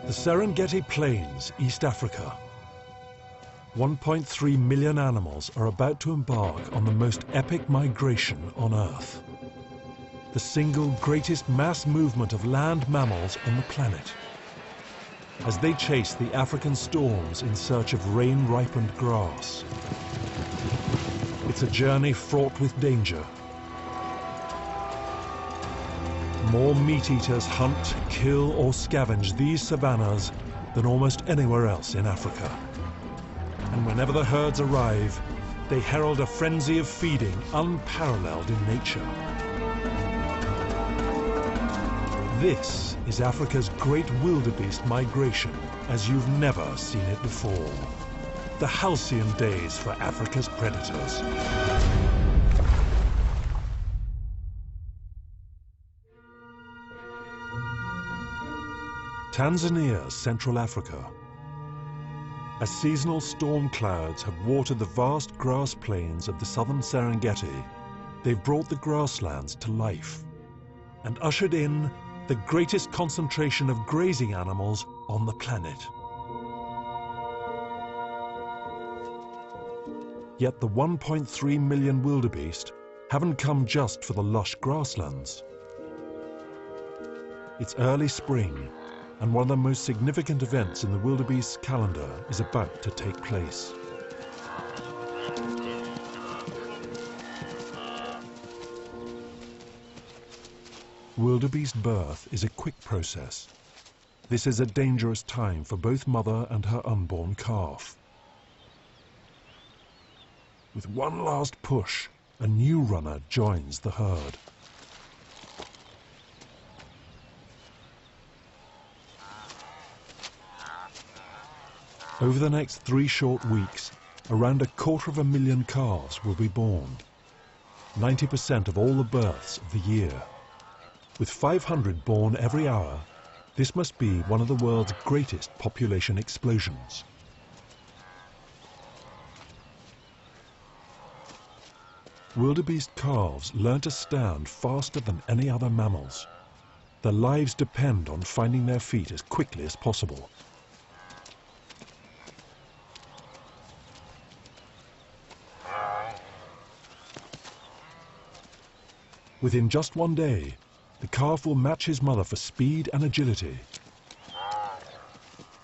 The Serengeti Plains, East Africa. 1.3 million animals are about to embark on the most epic migration on Earth. The single greatest mass movement of land mammals on the planet. As they chase the African storms in search of rain-ripened grass. It's a journey fraught with danger. More meat-eaters hunt, kill, or scavenge these savannas than almost anywhere else in Africa. And whenever the herds arrive, they herald a frenzy of feeding unparalleled in nature. This is Africa's great wildebeest migration, as you've never seen it before. The halcyon days for Africa's predators. Tanzania, Central Africa. As seasonal storm clouds have watered the vast grass plains of the southern Serengeti, they've brought the grasslands to life and ushered in the greatest concentration of grazing animals on the planet. Yet the 1.3 million wildebeest haven't come just for the lush grasslands. It's early spring, and one of the most significant events in the wildebeest's calendar is about to take place. Wildebeest birth is a quick process. This is a dangerous time for both mother and her unborn calf. With one last push, a new runner joins the herd. Over the next 3 short weeks, around 250,000 calves will be born, 90% of all the births of the year. With 500 born every hour, this must be one of the world's greatest population explosions. Wildebeest calves learn to stand faster than any other mammals. Their lives depend on finding their feet as quickly as possible. Within just 1 day, the calf will match his mother for speed and agility.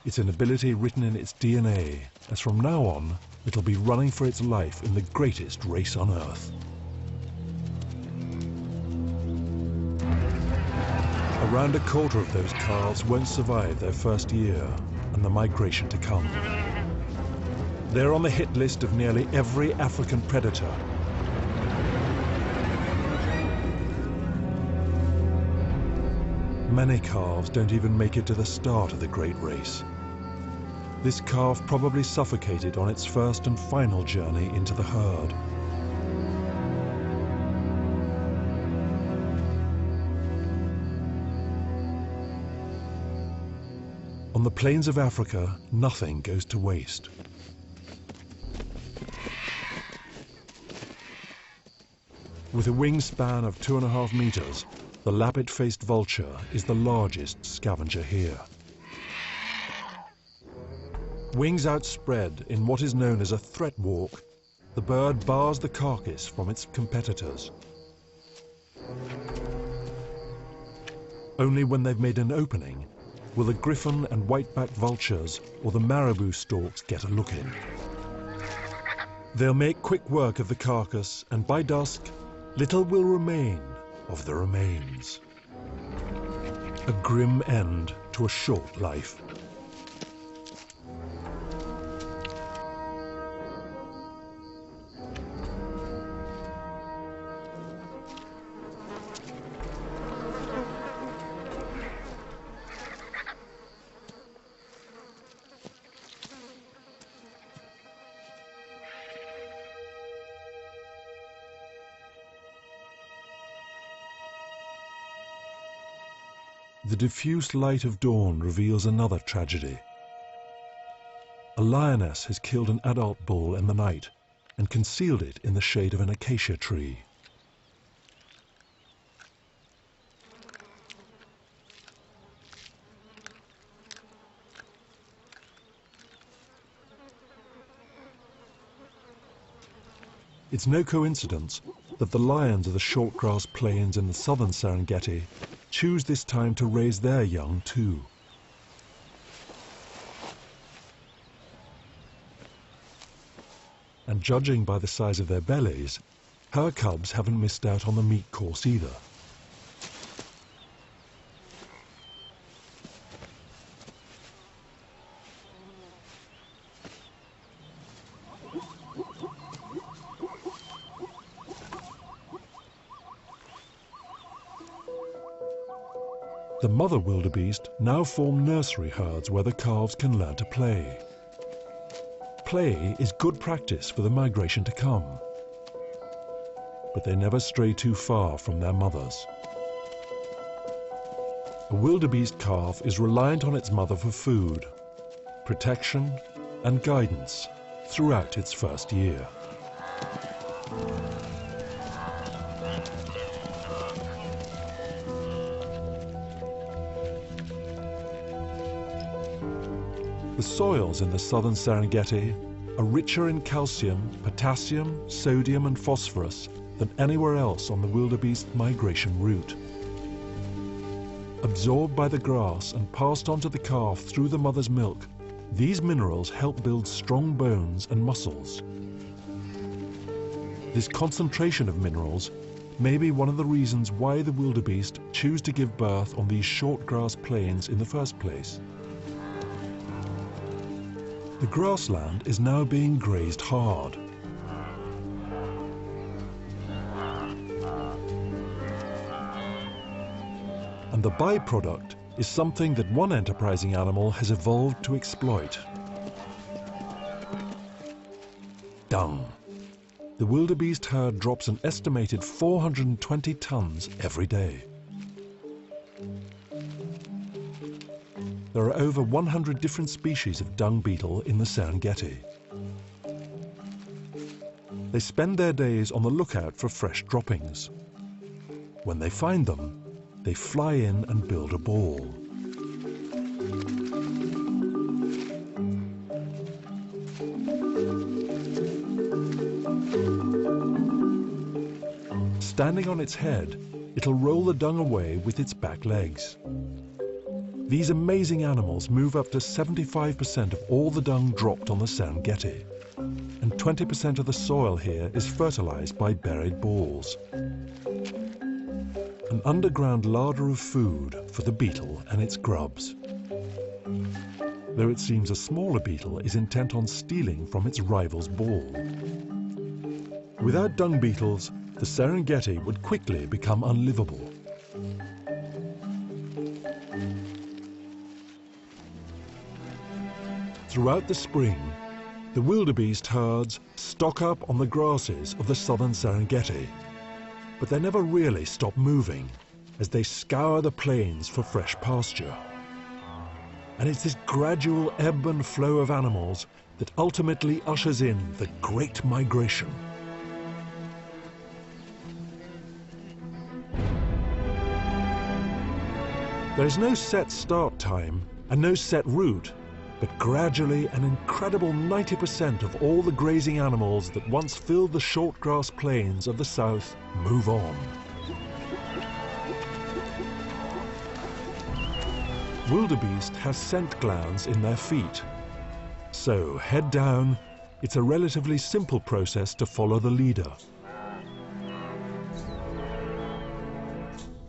It's an ability written in its DNA, as from now on, it'll be running for its life in the greatest race on Earth. Around 1/4 of those calves won't survive their first year and the migration to come. They're on the hit list of nearly every African predator. Many calves don't even make it to the start of the great race. This calf probably suffocated on its first and final journey into the herd. On the plains of Africa, nothing goes to waste. With a wingspan of 2.5 meters, the lappet-faced vulture is the largest scavenger here. Wings outspread in what is known as a threat walk, the bird bars the carcass from its competitors. Only when they've made an opening will the griffon and white-backed vultures or the marabou storks get a look in. They'll make quick work of the carcass, and by dusk, little will remain of the remains. A grim end to a short life. The diffuse light of dawn reveals another tragedy. A lioness has killed an adult bull in the night and concealed it in the shade of an acacia tree. It's no coincidence that the lions of the shortgrass plains in the southern Serengeti choose this time to raise their young too. And judging by the size of their bellies, her cubs haven't missed out on the meat course either. The mother wildebeest now form nursery herds where the calves can learn to play. Play is good practice for the migration to come. But they never stray too far from their mothers. A wildebeest calf is reliant on its mother for food, protection, and guidance throughout its first year. The soils in the southern Serengeti are richer in calcium, potassium, sodium, and phosphorus than anywhere else on the wildebeest migration route. Absorbed by the grass and passed on to the calf through the mother's milk, these minerals help build strong bones and muscles. This concentration of minerals may be one of the reasons why the wildebeest choose to give birth on these short grass plains in the first place. The grassland is now being grazed hard. And the byproduct is something that one enterprising animal has evolved to exploit. Dung. The wildebeest herd drops an estimated 420 tons every day. There are over 100 different species of dung beetle in the Serengeti. They spend their days on the lookout for fresh droppings. When they find them, they fly in and build a ball. Standing on its head, it'll roll the dung away with its back legs. These amazing animals move up to 75% of all the dung dropped on the Serengeti, and 20% of the soil here is fertilized by buried balls. An underground larder of food for the beetle and its grubs. Though it seems a smaller beetle is intent on stealing from its rival's ball. Without dung beetles, the Serengeti would quickly become unlivable. Throughout the spring, the wildebeest herds stock up on the grasses of the southern Serengeti, but they never really stop moving as they scour the plains for fresh pasture. And it's this gradual ebb and flow of animals that ultimately ushers in the Great Migration. There is no set start time and no set route, but gradually an incredible 90% of all the grazing animals that once filled the short grass plains of the south move on. Wildebeest has scent glands in their feet. So, head down, it's a relatively simple process to follow the leader.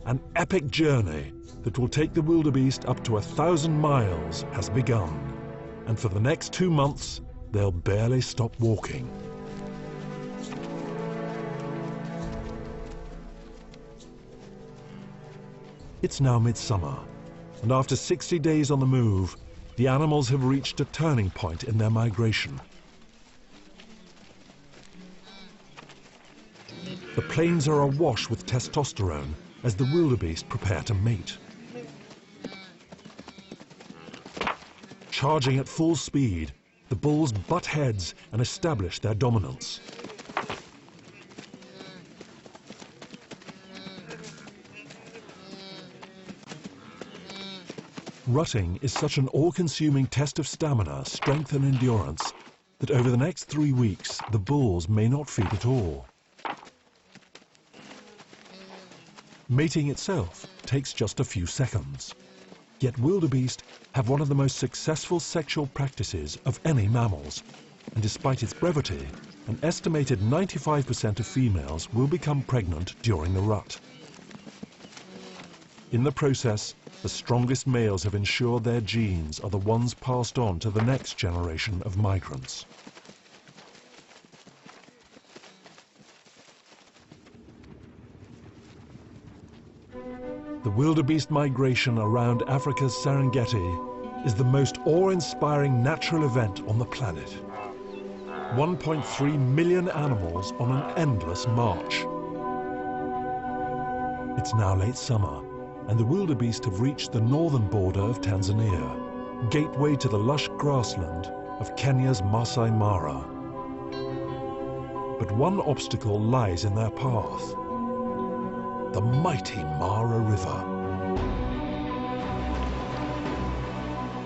An epic journey that will take the wildebeest up to 1,000 miles has begun. And for the next 2 months, they'll barely stop walking. It's now midsummer, and after 60 days on the move, the animals have reached a turning point in their migration. The plains are awash with testosterone as the wildebeest prepare to mate. Charging at full speed, the bulls butt heads and establish their dominance. Rutting is such an all-consuming test of stamina, strength and endurance that over the next 3 weeks, the bulls may not feed at all. Mating itself takes just a few seconds. Yet wildebeest have one of the most successful sexual practices of any mammals, and despite its brevity, an estimated 95% of females will become pregnant during the rut. In the process, the strongest males have ensured their genes are the ones passed on to the next generation of migrants. The wildebeest migration around Africa's Serengeti is the most awe-inspiring natural event on the planet. 1.3 million animals on an endless march. It's now late summer, and the wildebeest have reached the northern border of Tanzania, gateway to the lush grassland of Kenya's Masai Mara. But one obstacle lies in their path: the mighty Mara River.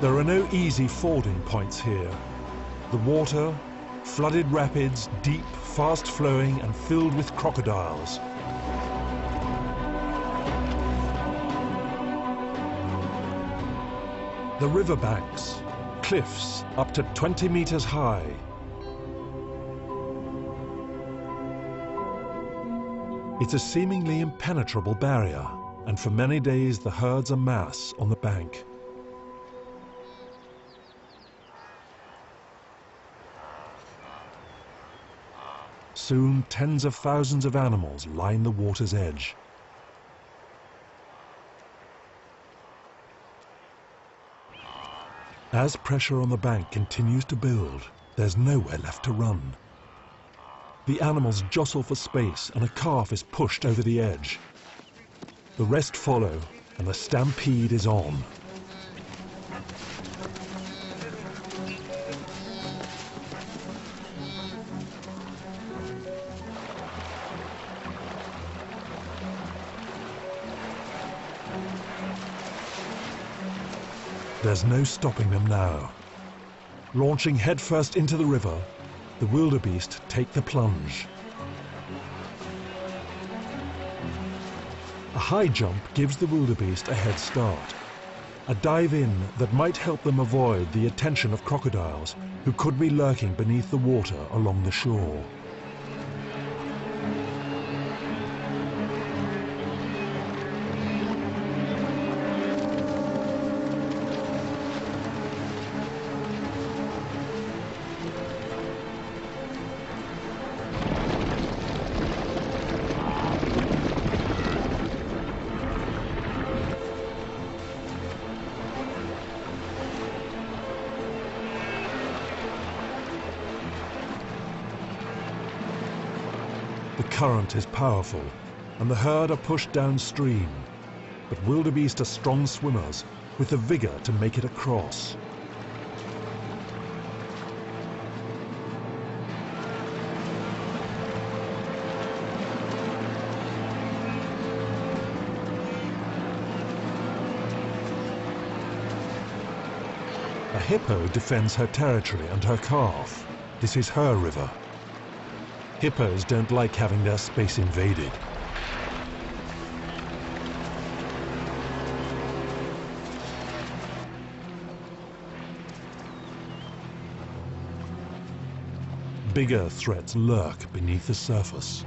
There are no easy fording points here. The water, flooded rapids, deep, fast-flowing and filled with crocodiles. The riverbanks, cliffs up to 20 meters high. It's a seemingly impenetrable barrier, and for many days the herds amass on the bank. Soon, tens of thousands of animals line the water's edge. As pressure on the bank continues to build, there's nowhere left to run. The animals jostle for space and a calf is pushed over the edge. The rest follow and the stampede is on. There's no stopping them now. Launching headfirst into the river, the wildebeest take the plunge. A high jump gives the wildebeest a head start, a dive in that might help them avoid the attention of crocodiles who could be lurking beneath the water along the shore. The current is powerful, and the herd are pushed downstream. But wildebeest are strong swimmers, with the vigor to make it across. A hippo defends her territory and her calf. This is her river. Hippos don't like having their space invaded. Bigger threats lurk beneath the surface.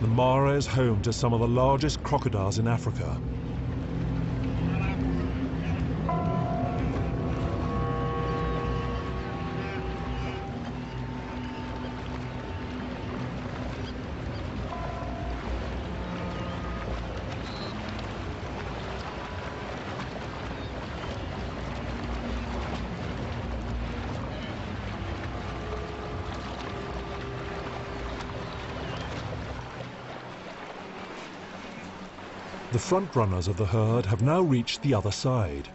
The Mara is home to some of the largest crocodiles in Africa. The front runners of the herd have now reached the other side.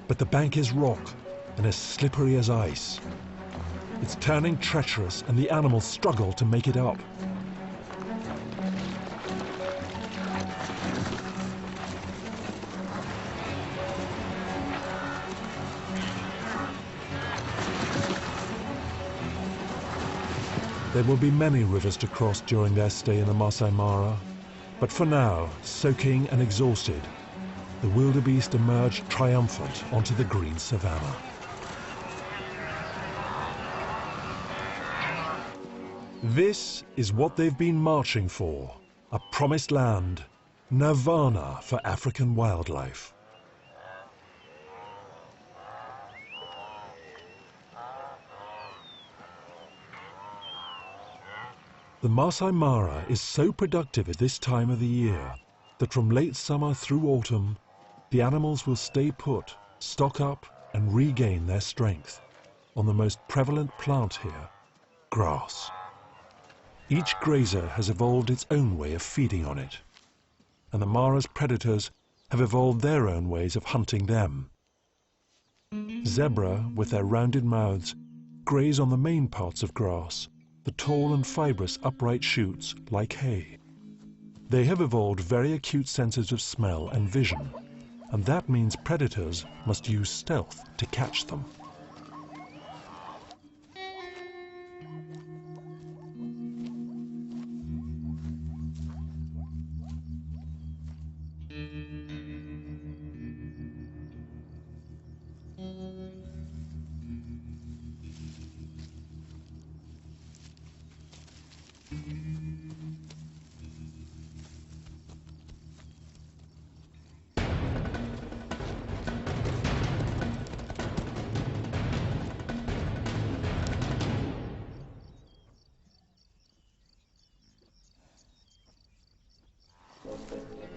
But the bank is rock and as slippery as ice. It's turning treacherous and the animals struggle to make it up. There will be many rivers to cross during their stay in the Masai Mara, but for now, soaking and exhausted, the wildebeest emerged triumphant onto the green savanna. This is what they've been marching for, a promised land, nirvana for African wildlife. The Masai Mara is so productive at this time of the year that from late summer through autumn, the animals will stay put, stock up and regain their strength on the most prevalent plant here, grass. Each grazer has evolved its own way of feeding on it, and the Mara's predators have evolved their own ways of hunting them. Zebra, with their rounded mouths, graze on the main parts of grass, the tall and fibrous upright shoots like hay. They have evolved very acute senses of smell and vision, and that means predators must use stealth to catch them.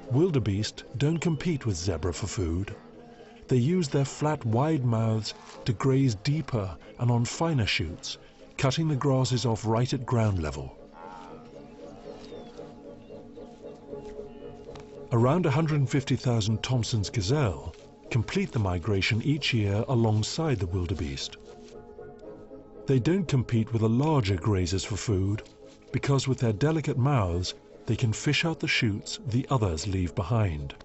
Wildebeest don't compete with zebra for food. They use their flat, wide mouths to graze deeper and on finer shoots, cutting the grasses off right at ground level. Around 150,000 Thomson's gazelle complete the migration each year alongside the wildebeest. They don't compete with the larger grazers for food because with their delicate mouths they can fish out the shoots the others leave behind.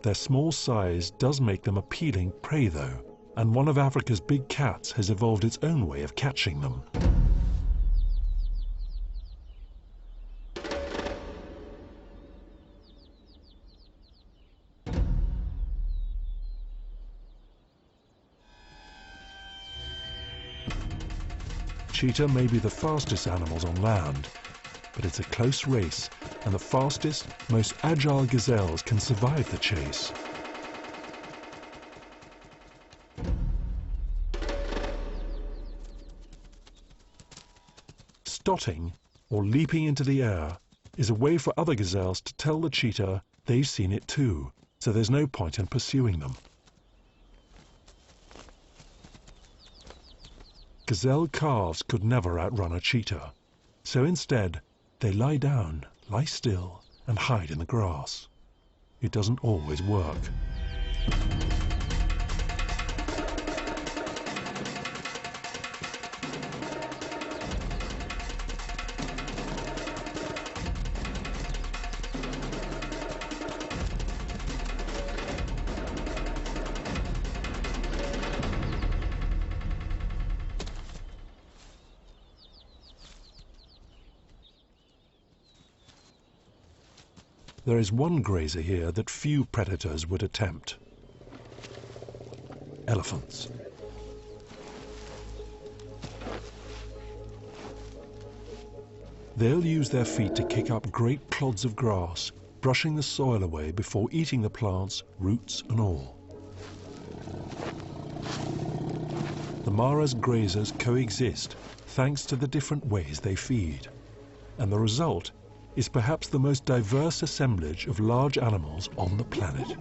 Their small size does make them appealing prey though, and one of Africa's big cats has evolved its own way of catching them. Cheetah may be the fastest animals on land, but it's a close race, and the fastest, most agile gazelles can survive the chase. Stotting, or leaping into the air, is a way for other gazelles to tell the cheetah they've seen it too, so there's no point in pursuing them. Gazelle calves could never outrun a cheetah, so instead they lie down, lie still, and hide in the grass. It doesn't always work. There is one grazer here that few predators would attempt. Elephants. They'll use their feet to kick up great clods of grass, brushing the soil away before eating the plants, roots and all. The Mara's grazers coexist thanks to the different ways they feed, and the result is perhaps the most diverse assemblage of large animals on the planet.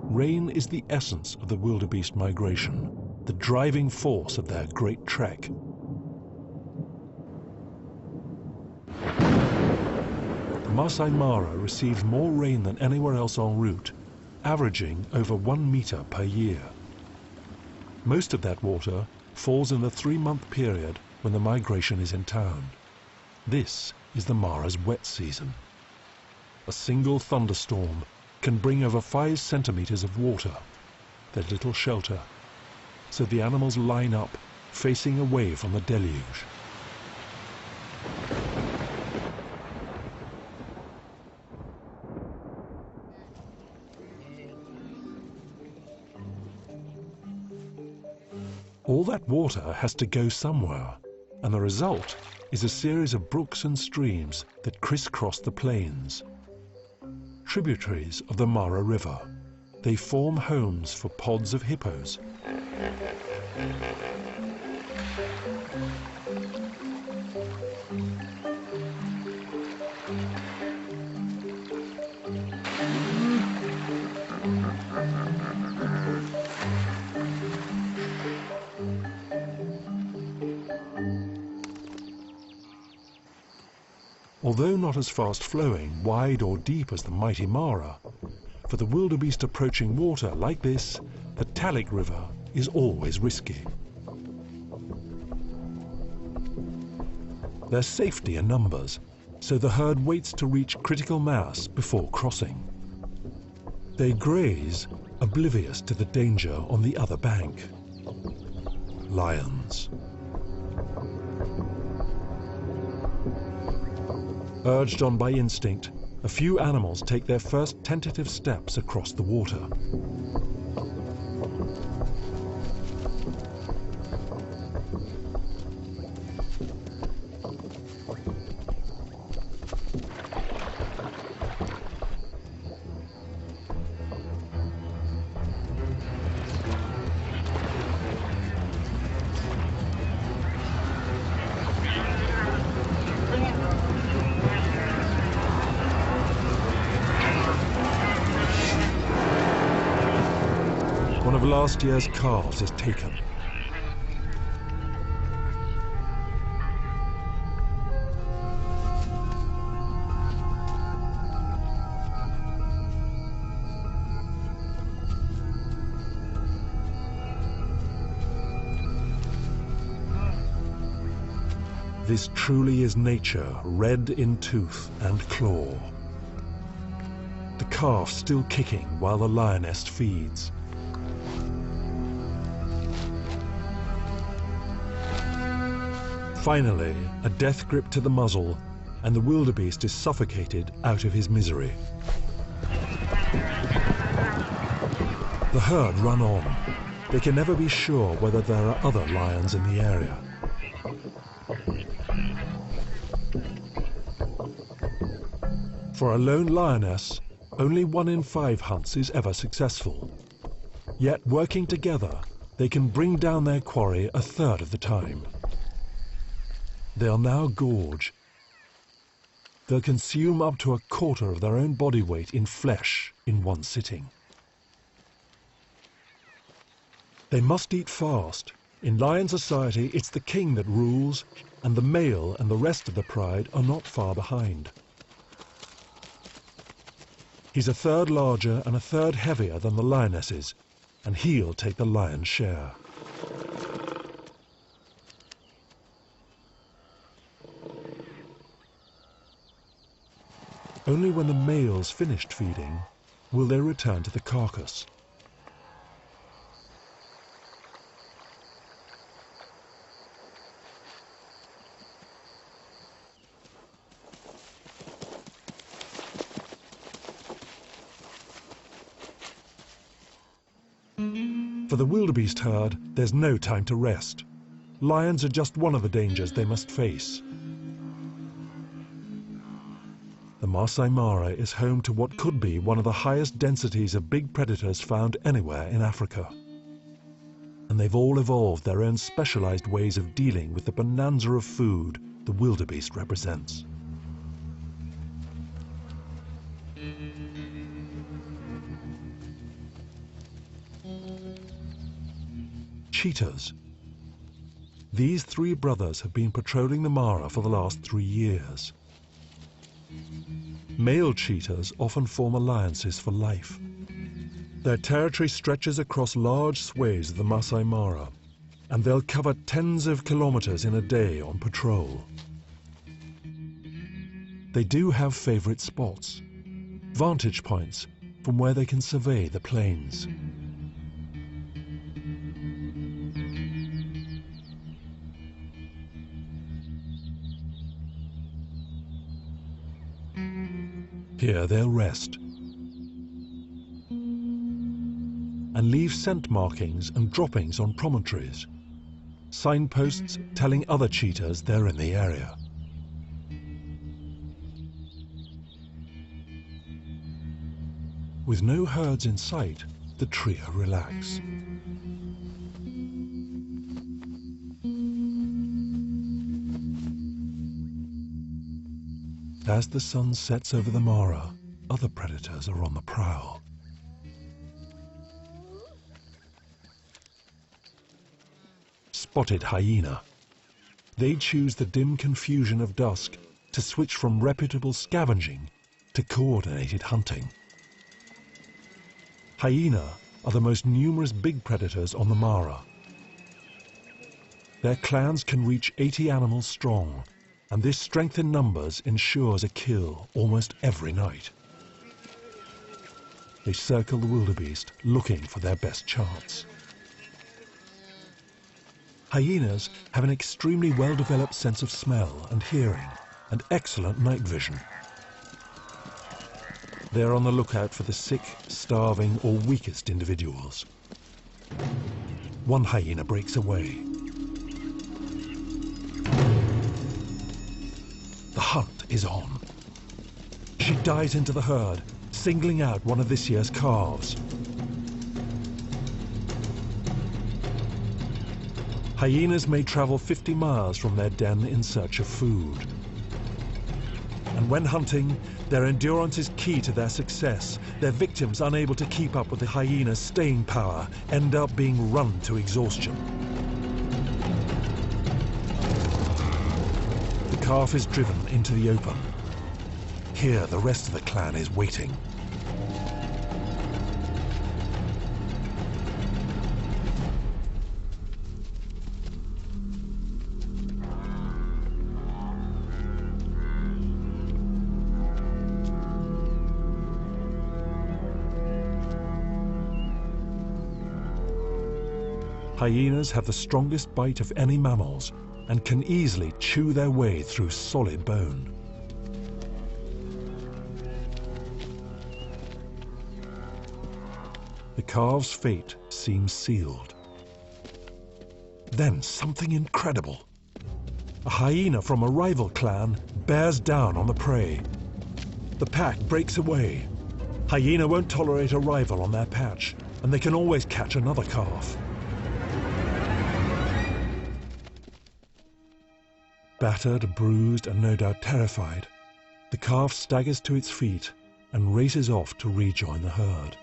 Rain is the essence of the wildebeest migration, the driving force of their great trek. The Masai Mara receives more rain than anywhere else en route, averaging over 1 meter per year. Most of that water falls in the 3-month period when the migration is in town. This is the Mara's wet season. A single thunderstorm can bring over 5 centimeters of water, their little shelter, so the animals line up, facing away from the deluge. All that water has to go somewhere, and the result is a series of brooks and streams that crisscross the plains. Tributaries of the Mara River, they form homes for pods of hippos. Although not as fast-flowing, wide or deep as the mighty Mara, for the wildebeest approaching water like this, the Talik River is always risky. There's safety in numbers, so the herd waits to reach critical mass before crossing. They graze, oblivious to the danger on the other bank. Lions. Urged on by instinct, a few animals take their first tentative steps across the water. One of last year's calves is taken. This truly is nature, red in tooth and claw. The calf still kicking while the lioness feeds. Finally, a death grip to the muzzle, and the wildebeest is suffocated out of his misery. The herd run on. They can never be sure whether there are other lions in the area. For a lone lioness, only 1 in 5 hunts is ever successful. Yet, working together, they can bring down their quarry a third of the time. They'll now gorge. They'll consume up to a quarter of their own body weight in flesh in one sitting. They must eat fast. In lion society, it's the king that rules, and the male and the rest of the pride are not far behind. He's a third larger and a third heavier than the lionesses, and he'll take the lion's share. Only when the male's finished feeding will they return to the carcass. For the wildebeest herd, there's no time to rest. Lions are just one of the dangers they must face. The Masai Mara is home to what could be one of the highest densities of big predators found anywhere in Africa. And they've all evolved their own specialized ways of dealing with the bonanza of food the wildebeest represents. Cheetahs. These 3 brothers have been patrolling the Mara for the last 3 years. Male cheetahs often form alliances for life. Their territory stretches across large swathes of the Masai Mara, and they'll cover tens of kilometers in a day on patrol. They do have favorite spots. vantage points from where they can survey the plains. Here they'll rest and leave scent markings and droppings on promontories, signposts telling other cheetahs they're in the area. With no herds in sight, the trio relax. As the sun sets over the Mara, other predators are on the prowl. Spotted hyena. They choose the dim confusion of dusk to switch from reputable scavenging to coordinated hunting. Hyena are the most numerous big predators on the Mara. Their clans can reach 80 animals strong, and this strength in numbers ensures a kill almost every night. They circle the wildebeest looking for their best chance. Hyenas have an extremely well-developed sense of smell and hearing, and excellent night vision. They're on the lookout for the sick, starving, or weakest individuals. One hyena breaks away. The hunt is on. She dives into the herd, singling out one of this year's calves. Hyenas may travel 50 miles from their den in search of food. And when hunting, their endurance is key to their success. Their victims, unable to keep up with the hyena's staying power, end up being run to exhaustion. The calf is driven into the open. Here, the rest of the clan is waiting. Hyenas have the strongest bite of any mammals and can easily chew their way through solid bone. The calf's fate seems sealed. Then something incredible. A hyena from a rival clan bears down on the prey. The pack breaks away. Hyena won't tolerate a rival on their patch, and they can always catch another calf. Battered, bruised, and no doubt terrified, the calf staggers to its feet and races off to rejoin the herd.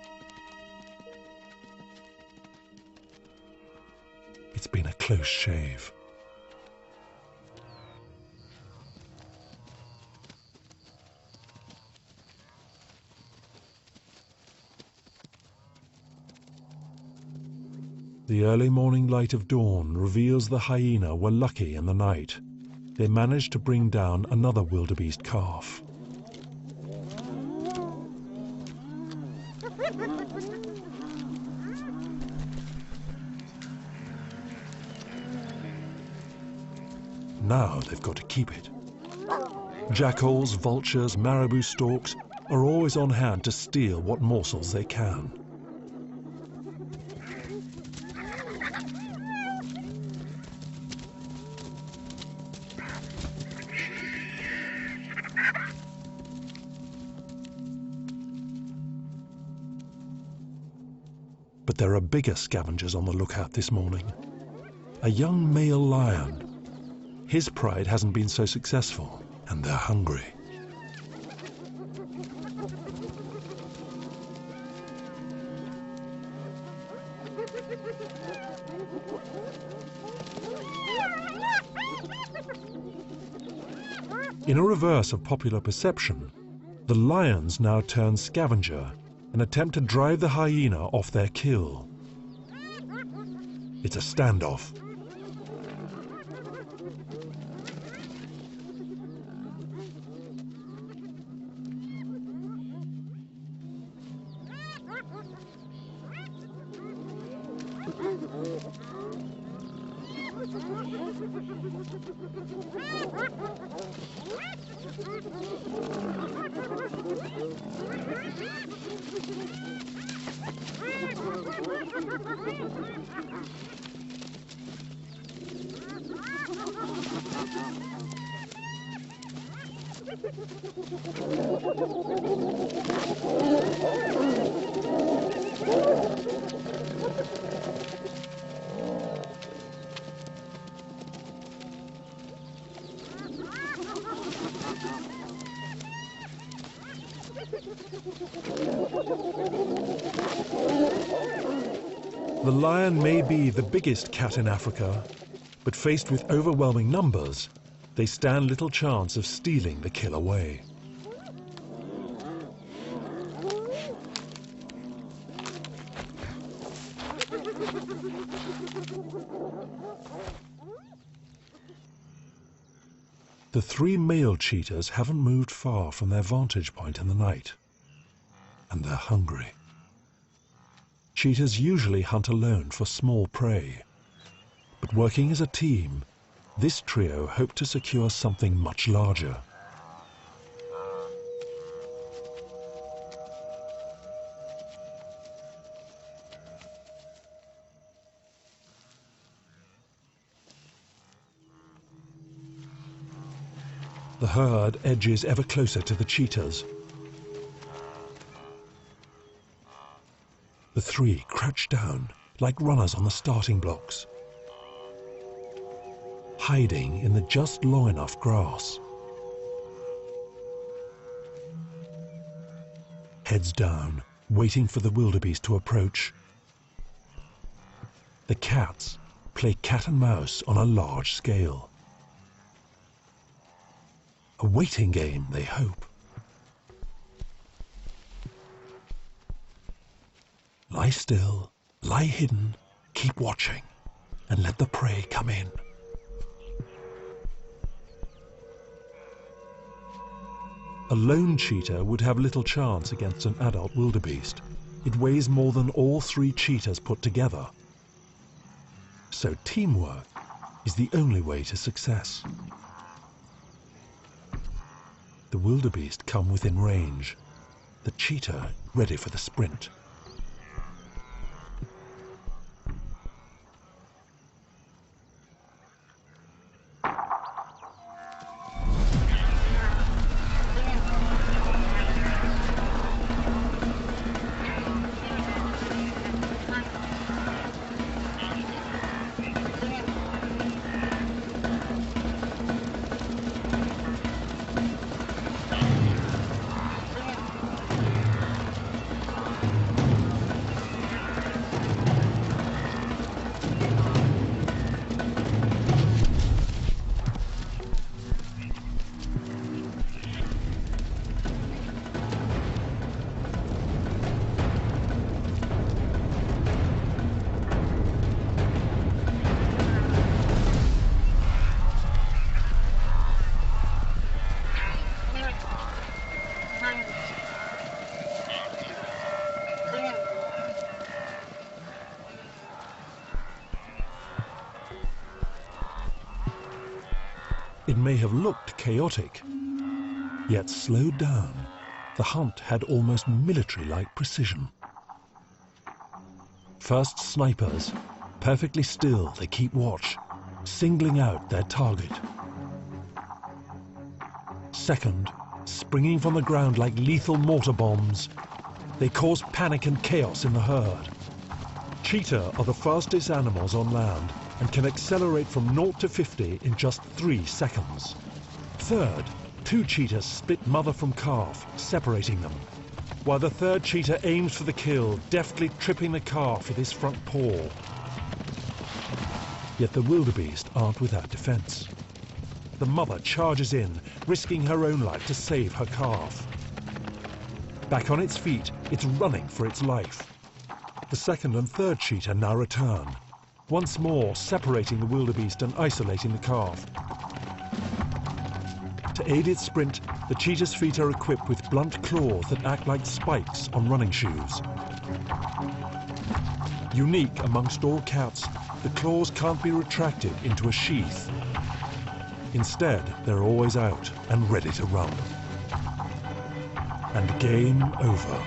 It's been a close shave. The early morning light of dawn reveals the hyena were lucky in the night. They managed to bring down another wildebeest calf. Now they've got to keep it. Jackals, vultures, marabou storks are always on hand to steal what morsels they can. But there are bigger scavengers on the lookout this morning. A young male lion. His pride hasn't been so successful, and they're hungry. In a reverse of popular perception, the lions now turn scavenger and attempt to drive the hyena off their kill. It's a standoff. The lion may be the biggest cat in Africa, but faced with overwhelming numbers, they stand little chance of stealing the kill away. The three male cheetahs haven't moved far from their vantage point in the night, and they're hungry. Cheetahs usually hunt alone for small prey, but working as a team, this trio hope to secure something much larger. The herd edges ever closer to the cheetahs. The three crouch down like runners on the starting blocks, hiding in the just long enough grass. Heads down, waiting for the wildebeest to approach. The cats play cat and mouse on a large scale. A waiting game, they hope. Lie still, lie hidden, keep watching, and let the prey come in. A lone cheetah would have little chance against an adult wildebeest. It weighs more than all three cheetahs put together. So teamwork is the only way to success. The wildebeest come within range, the cheetah ready for the sprint. It may have looked chaotic, yet slowed down, the hunt had almost military-like precision. First snipers, perfectly still they keep watch, singling out their target. Second, springing from the ground like lethal mortar bombs, they cause panic and chaos in the herd. Cheetah are the fastest animals on land and can accelerate from 0 to 50 in just 3 seconds. Third, 2 cheetahs split mother from calf, separating them, while the third cheetah aims for the kill, deftly tripping the calf with his front paw. Yet the wildebeest aren't without defense. The mother charges in, risking her own life to save her calf. Back on its feet, it's running for its life. The second and third cheetah now return, once more separating the wildebeest and isolating the calf. To aid its sprint, the cheetah's feet are equipped with blunt claws that act like spikes on running shoes. Unique amongst all cats, the claws can't be retracted into a sheath. Instead, they're always out and ready to run. And game over.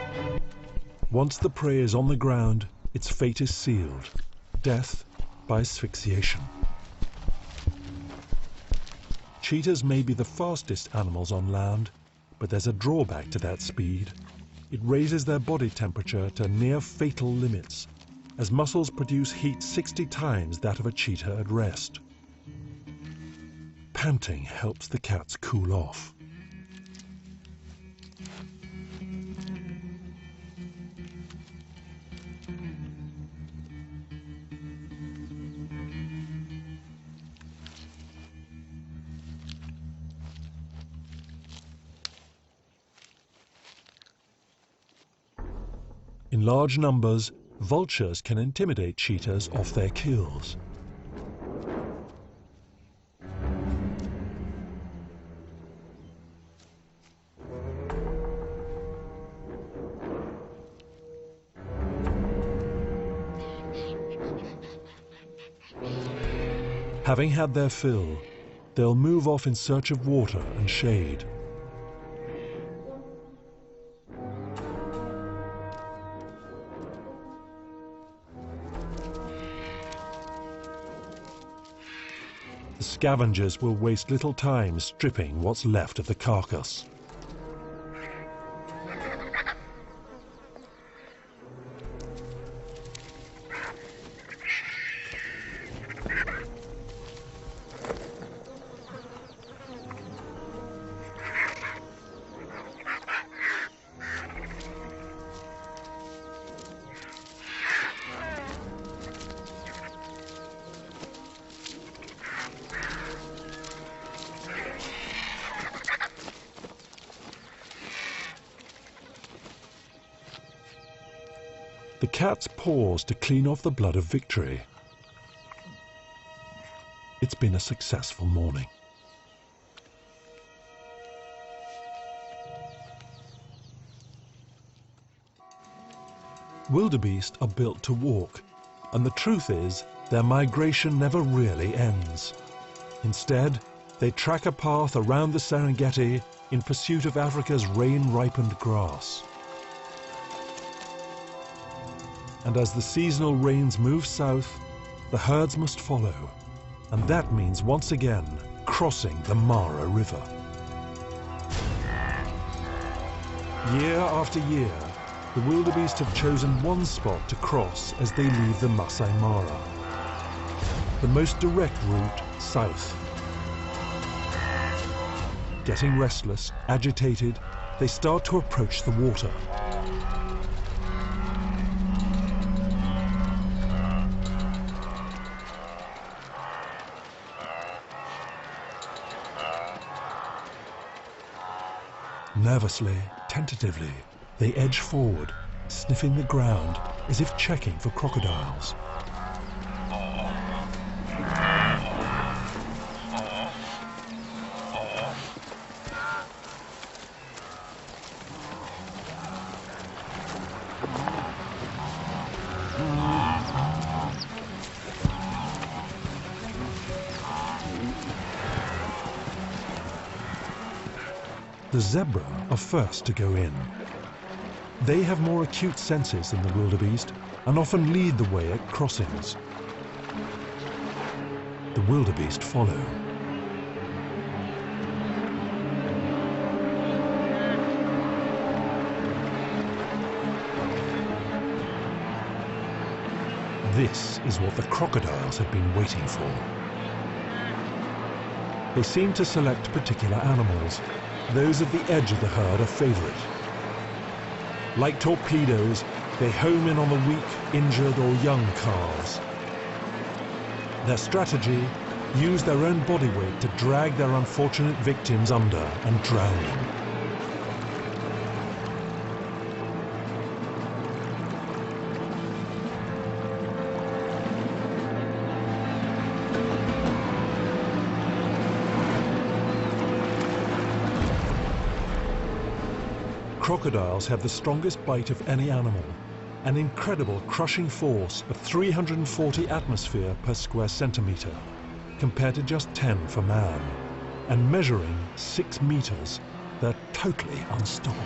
Once the prey is on the ground, its fate is sealed. Death by asphyxiation. Cheetahs may be the fastest animals on land, but there's a drawback to that speed. It raises their body temperature to near fatal limits, as muscles produce heat 60 times that of a cheetah at rest. Panting helps the cats cool off. In large numbers, vultures can intimidate cheetahs off their kills. Having had their fill, they'll move off in search of water and shade. The scavengers will waste little time stripping what's left of the carcass. The cats pause to clean off the blood of victory. It's been a successful morning. Wildebeest are built to walk, and the truth is, their migration never really ends. Instead, they track a path around the Serengeti in pursuit of Africa's rain-ripened grass. And as the seasonal rains move south, the herds must follow. And that means once again crossing the Mara River. Year after year, the wildebeest have chosen one spot to cross as they leave the Masai Mara. The most direct route south. Getting restless, agitated, they start to approach the water. Nervously, tentatively, they edge forward, sniffing the ground as if checking for crocodiles. The zebra are first to go in. They have more acute senses than the wildebeest and often lead the way at crossings. The wildebeest follow. This is what the crocodiles had been waiting for. They seem to select particular animals. Those at the edge of the herd are favorite. Like torpedoes, they home in on the weak, injured or young calves. Their strategy, use their own body weight to drag their unfortunate victims under and drown them. Crocodiles have the strongest bite of any animal, an incredible crushing force of 340 atmosphere per square centimetre, compared to just 10 for man, and measuring 6 meters, they're totally unstoppable.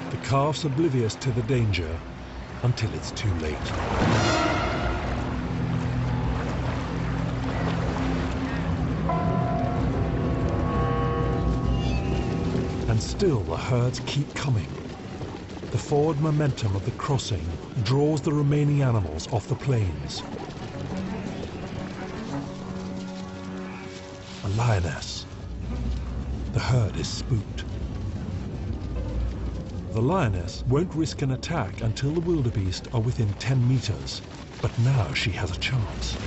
The calf's oblivious to the danger until it's too late. And still the herds keep coming. The forward momentum of the crossing draws the remaining animals off the plains. A lioness. The herd is spooked. The lioness won't risk an attack until the wildebeest are within 10 meters, but now she has a chance.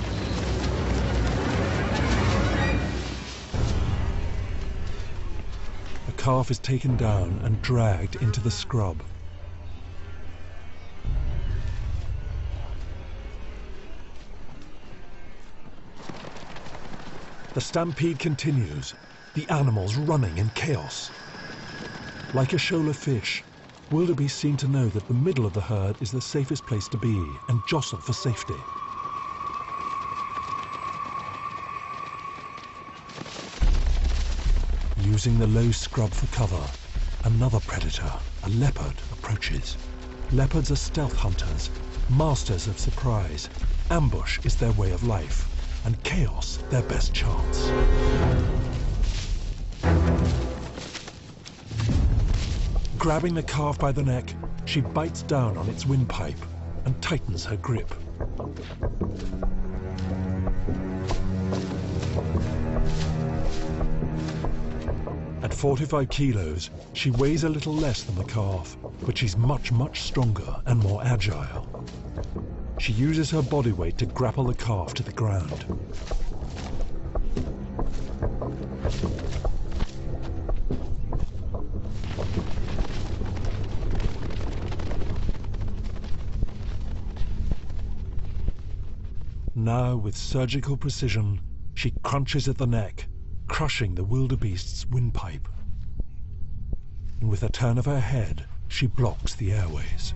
The calf is taken down and dragged into the scrub. The stampede continues, the animals running in chaos. Like a shoal of fish, wildebeest seem to know that the middle of the herd is the safest place to be and jostle for safety. Using the low scrub for cover, another predator, a leopard, approaches. Leopards are stealth hunters, masters of surprise. Ambush is their way of life, and chaos their best chance. Grabbing the calf by the neck, she bites down on its windpipe and tightens her grip. At 45 kilos, she weighs a little less than the calf, but she's much, much stronger and more agile. She uses her body weight to grapple the calf to the ground. Now, with surgical precision, she crunches at the neck, crushing the wildebeest's windpipe. And with a turn of her head, she blocks the airways.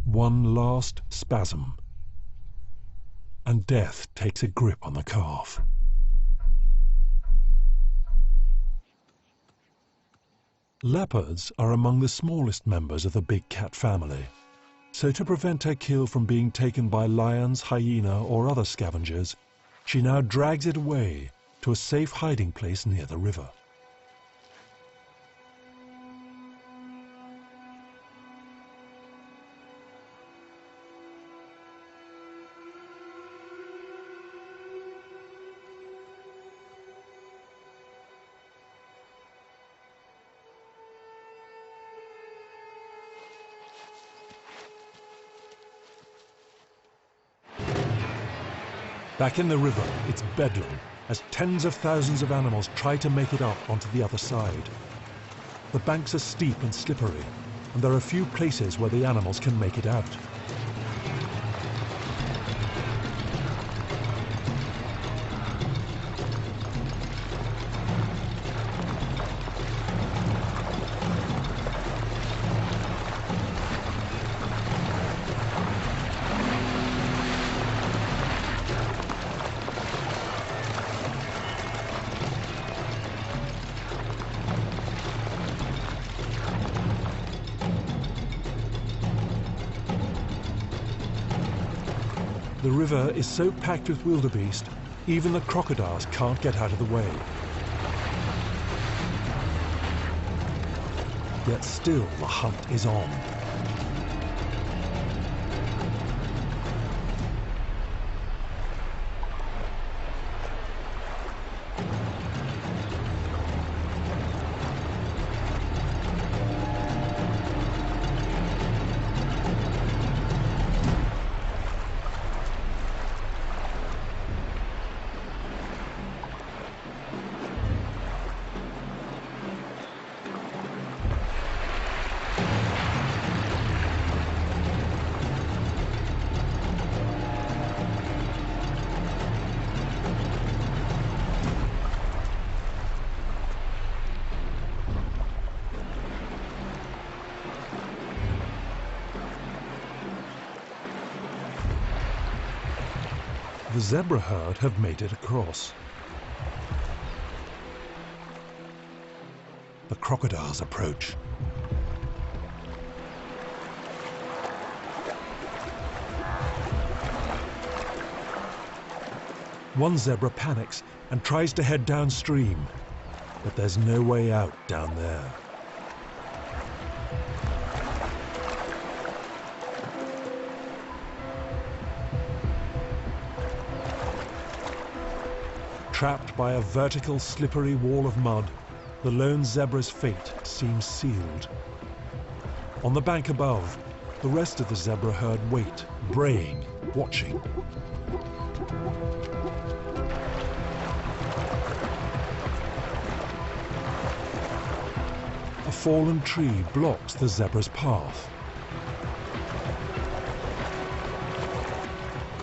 One last spasm, and death takes a grip on the calf. Leopards are among the smallest members of the big cat family, so to prevent her kill from being taken by lions, hyena, or other scavengers, she now drags it away to a safe hiding place near the river. Back in the river, it's bedlam, as tens of thousands of animals try to make it up onto the other side. The banks are steep and slippery, and there are few places where the animals can make it out. The river is so packed with wildebeest, even the crocodiles can't get out of the way. Yet still the hunt is on. The zebra herd have made it across. The crocodiles approach. One zebra panics and tries to head downstream, but there's no way out down there. Trapped by a vertical, slippery wall of mud, the lone zebra's fate seems sealed. On the bank above, the rest of the zebra herd wait, braying, watching. A fallen tree blocks the zebra's path.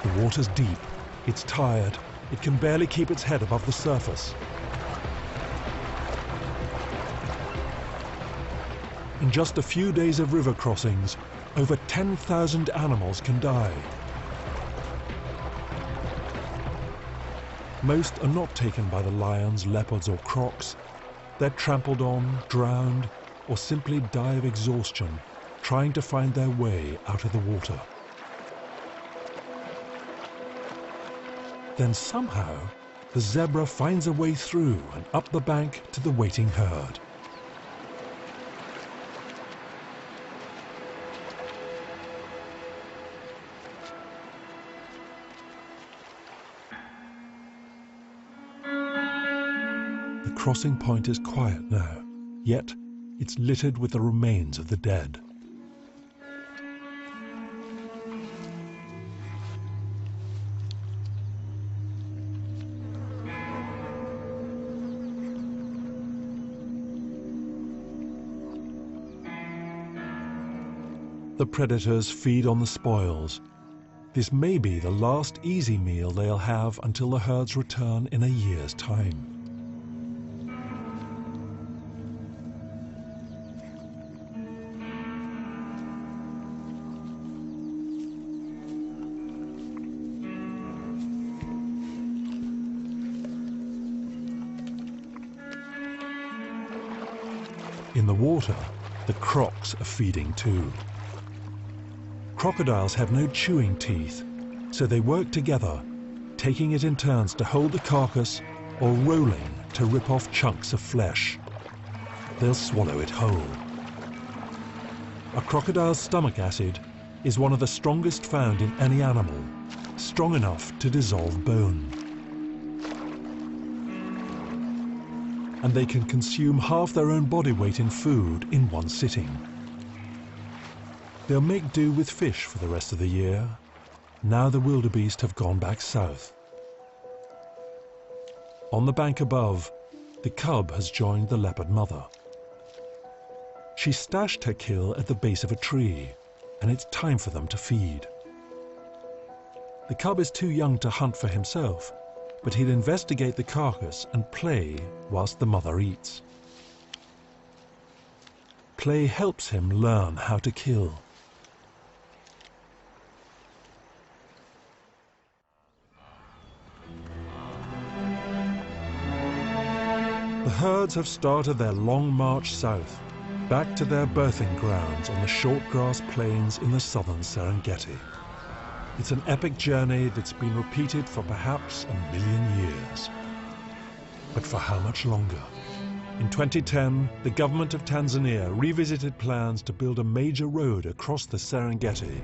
The water's deep, it's tired, it can barely keep its head above the surface. In just a few days of river crossings, over 10,000 animals can die. Most are not taken by the lions, leopards or crocs. They're trampled on, drowned, or simply die of exhaustion, trying to find their way out of the water. Then somehow, the zebra finds a way through and up the bank to the waiting herd. The crossing point is quiet now, yet it's littered with the remains of the dead. The predators feed on the spoils. This may be the last easy meal they'll have until the herds return in a year's time. In the water, the crocs are feeding too. Crocodiles have no chewing teeth, so they work together, taking it in turns to hold the carcass or rolling to rip off chunks of flesh. They'll swallow it whole. A crocodile's stomach acid is one of the strongest found in any animal, strong enough to dissolve bone. And they can consume half their own body weight in food in one sitting. They'll make do with fish for the rest of the year. Now the wildebeest have gone back south. On the bank above, the cub has joined the leopard mother. She stashed her kill at the base of a tree, and it's time for them to feed. The cub is too young to hunt for himself, but he'll investigate the carcass and play whilst the mother eats. Play helps him learn how to kill. The herds have started their long march south, back to their birthing grounds on the short grass plains in the southern Serengeti. It's an epic journey that's been repeated for perhaps 1,000,000 years. But for how much longer? In 2010, the government of Tanzania revisited plans to build a major road across the Serengeti